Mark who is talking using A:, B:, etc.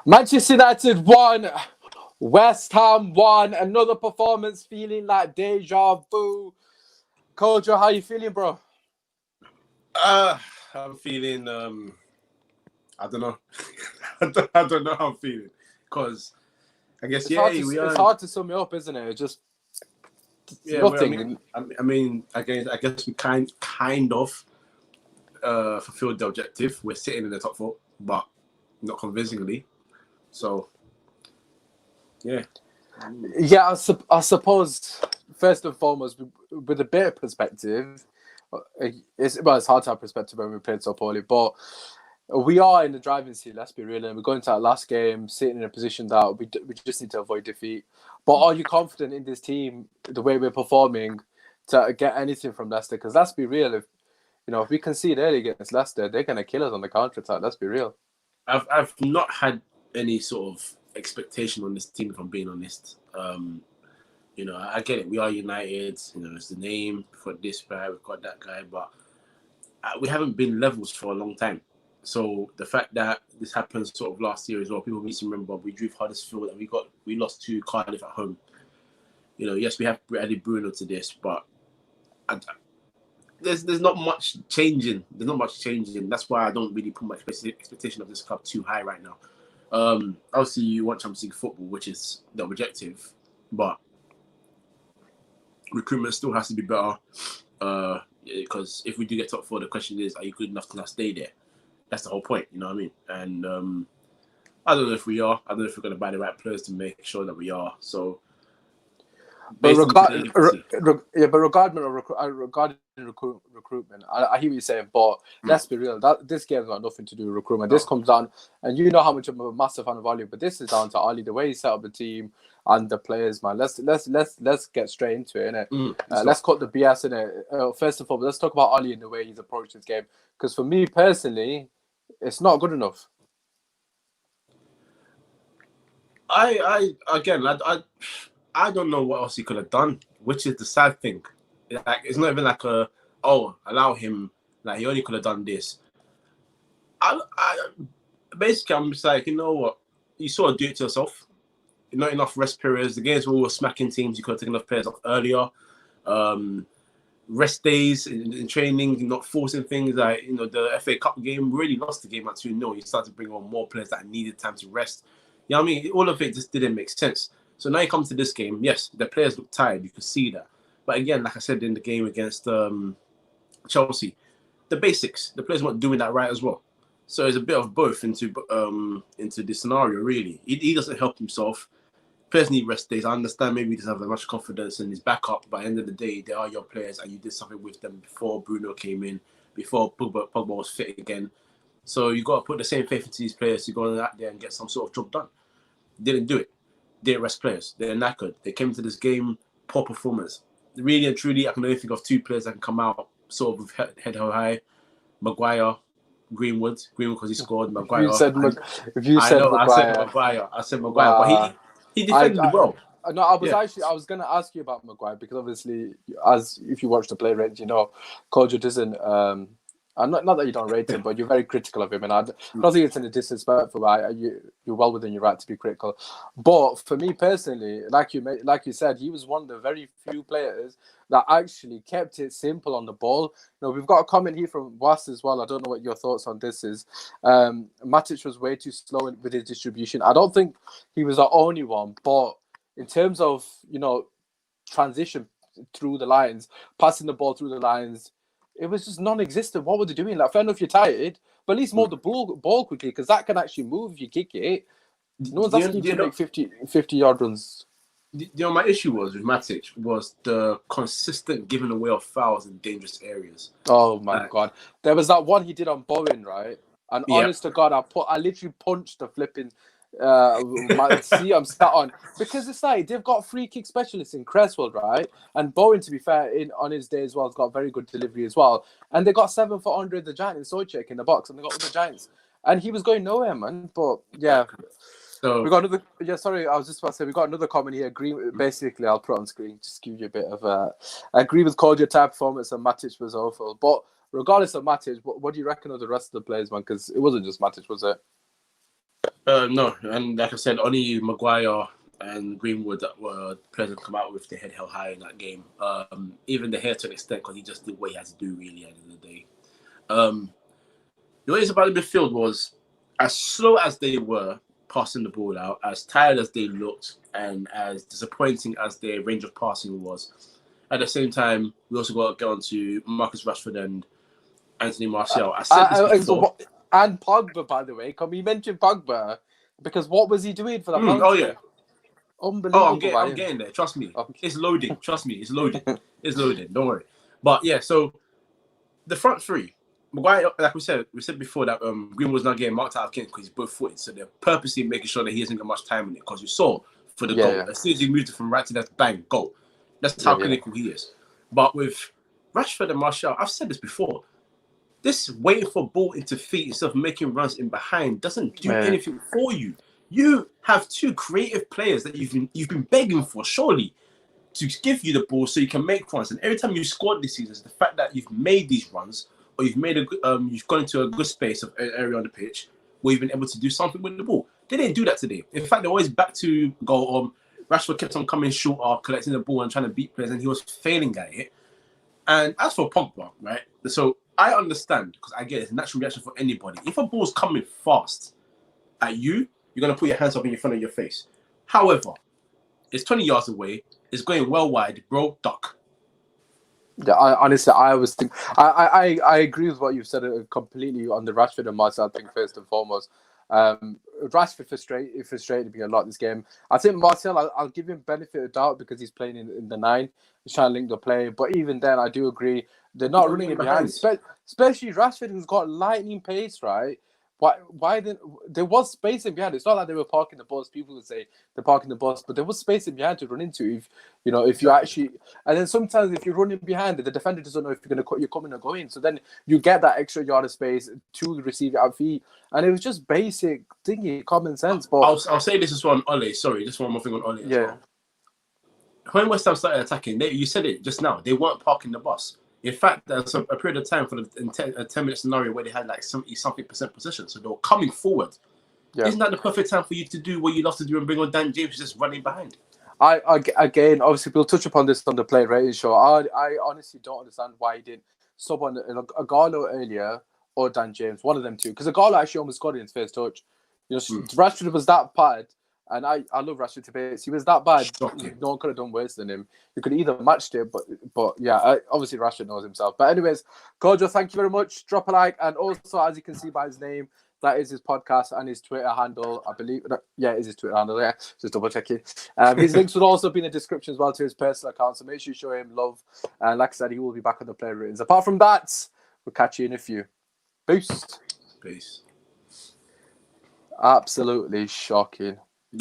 A: Manchester United won. West Ham won. Another performance feeling like deja vu. KOJO, how you feeling, bro?
B: I'm feeling. I don't know. I don't know how I'm feeling because I guess
A: It's hard to sum it up, isn't it? It's just nothing.
B: I guess we kind of fulfilled the objective. We're sitting in the top four, but not convincingly. So, yeah.
A: Yeah, I suppose first and foremost, with a bit of perspective, it's hard to have perspective when we played so poorly, but we are in the driving seat. Let's be real, and we're going to our last game, sitting in a position that we just need to avoid defeat. But are you confident in this team, the way we're performing, to get anything from Leicester? Because let's be real, if we concede early against Leicester, they're going to kill us on the counter attack. Let's be real.
B: I've not had any sort of expectation on this team, if I'm being honest. I get it. We are United. It's the name for this guy. We've got that guy, but we haven't been levels for a long time. So the fact that this happened sort of last year as well, people need to remember we drew Huddersfield and we lost to Cardiff at home. Yes, we have added Bruno to this, but there's not much changing. There's not much changing. That's why I don't really put much expectation of this club too high right now. Obviously, you want Champions League football, which is the objective, but recruitment still has to be better. Because if we do get top four, the question is, are you good enough to now stay there? That's the whole point, you know what I mean? And I don't know if we are. I don't know if we're going to buy the right players to make sure that we are. So,
A: but regarding recruitment, I hear what you're saying, but let's be real. This game's got nothing to do with recruitment. This comes down, and you know how much I'm a massive fan of value, but this is down to Ali, the way he set up the team and the players, man. Let's get straight into it, innit? Let's cut the BS in it. First of all, let's talk about Ali and the way he's approached this game. Because for me personally, it's not good enough.
B: I don't know what else he could have done, which is the sad thing. Like, it's not even like allow him. Like, he only could have done this. Basically, I'm just like, you know what? You sort of do it to yourself. Not enough rest periods. The games were all smacking teams. You could have taken enough players off earlier. Rest days in training, not forcing things. Like, the FA Cup game, we really lost the game at 2-0. You started to bring on more players that needed time to rest. You know what I mean? All of it just didn't make sense. So now you come to this game. Yes, the players look tired. You could see that. But again, like I said in the game against Chelsea, the basics, the players weren't doing that right as well. So it's a bit of both into this scenario, really. He doesn't help himself. Players need rest days. I understand maybe he doesn't have that much confidence in his backup, but at the end of the day, they are your players and you did something with them before Bruno came in, before Pogba was fit again. So you got to put the same faith into these players to go out there and get some sort of job done. Didn't do it. Didn't rest players. They're knackered. They came to this game, poor performance. Really and truly, I can only think of two players that can come out sort of with head held high. Maguire, Greenwood because he scored. Maguire.
A: I said Maguire.
B: I said Maguire, but he defended well.
A: No, I was going to ask you about Maguire because obviously, as if you watch the play rate, KOJO doesn't. Not that you don't rate him, but you're very critical of him, and I don't think it's in a disrespectful way. You're well within your right to be critical. But for me personally, like you said, he was one of the very few players that actually kept it simple on the ball. We've got a comment here from Was as well. I don't know what your thoughts on this is. Matic was way too slow with his distribution. I don't think he was the only one, but in terms of transition through the lines, passing the ball through the lines, it was just non-existent. What were they doing? Like, fair enough, you're tired, but at least mold the ball quickly because that can actually move if you kick it. No one's asking you to make 50-yard runs.
B: My issue was with Matic was the consistent giving away of fouls in dangerous areas.
A: Oh my God. There was that one he did on Bowen, right? And honest to God, I literally punched the flipping I'm sat on because it's like they've got free kick specialists in Cresswell, right? And Bowen, to be fair, on his day as well, has got very good delivery as well. And they got 7 for Andre the Giant and Sojcek in the box, and they got the Giants, and he was going nowhere, man. But yeah, so we got another. Yeah, sorry, I was just about to say we got another comment here. Basically, I'll put it on screen just give you a bit of agree with KOJO type performance, and Matic was awful. But regardless of Matic, what do you reckon of the rest of the players, man? Because it wasn't just Matic, was it?
B: No, and like I said, only Maguire and Greenwood that were players that come out with their head held high in that game. Even the hair to an extent because he just did what he had to do really at the end of the day. The way it's about the midfield was as slow as they were passing the ball out, as tired as they looked, and as disappointing as their range of passing was. At the same time, we also got to get on to Marcus Rashford and Anthony Martial. I said this before.
A: And Pogba, by the way. Can we mention Pogba? Because what was he doing for the France?
B: Oh, yeah.
A: Unbelievable.
B: I'm getting there. Trust me.
A: Okay.
B: It's loading. Trust me. It's loading. It's loading. Don't worry. But yeah, so the front three, Maguire, like we said before that Greenwood's not getting marked out of game because he's both footed. So they're purposely making sure that he hasn't got much time in it. Because you saw for the goal, as soon as he moved it from right to left, bang, goal. That's how clinical he is. But with Rashford and Martial, I've said this before. This waiting for ball into feet instead of making runs in behind doesn't do anything for you. You have two creative players that you've been begging for, surely, to give you the ball so you can make runs. And every time you scored this season, the fact that you've made these runs or you've gone into a good space of area on the pitch where you've been able to do something with the ball. They didn't do that today. In fact, they're always back to goal. Rashford kept on coming short, collecting the ball and trying to beat players, and he was failing at it. And as for Pogba, right? So I understand because I get it's a natural reaction for anybody. If a ball's coming fast at you, you're gonna put your hands up in front of your face. However, it's 20 yards away. It's going well wide, bro. Duck.
A: Yeah, honestly, I was thinking. I agree with what you've said completely on the Rashford and Martial thing first and foremost. Rashford frustrated me a lot this game. I think Martial, I'll give him benefit of doubt because he's playing in the 9. He's trying to link the play. But even then, I do agree they're not running it behind. Especially Rashford, who's got lightning pace, right? Why then there was space in behind? It's not like they were parking the bus. People would say they're parking the bus, but there was space in behind to run into. If you actually, and then sometimes if you're running behind, the defender doesn't know if you're coming or going. So then you get that extra yard of space to receive it out feet, and it was just basic thingy, common sense. But
B: I'll say this as well on Ole. Sorry, just one more thing on Ole. Yeah. As well. When West Ham started attacking, you said it just now. They weren't parking the bus. In fact, there's a period of time for a 10-minute scenario where they had like 70-something% possession, so they were coming forward. Yeah. Isn't that the perfect time for you to do what you love to do and bring on Dan James just running behind?
A: Again, obviously, we'll touch upon this on the Play Rating show. I honestly don't understand why he didn't sub on Agallo earlier or Dan James, one of them two, because Agallo actually almost got it in his first touch. Rashford was that bad. And I love Rashford to bits. He was that bad. No one could have done worse than him. You could either matched it, but yeah, obviously Rashford knows himself. But anyways, KOJO, thank you very much. Drop a like, and also as you can see by his name, that is his podcast and his Twitter handle. I believe, yeah, it is his Twitter handle. Yeah, just double checking. His links will also be in the description as well to his personal account. So make sure you show him love. And like I said, he will be back on the Player Ratings. Apart from that, we'll catch you in a few. Peace.
B: Peace.
A: Absolutely shocking.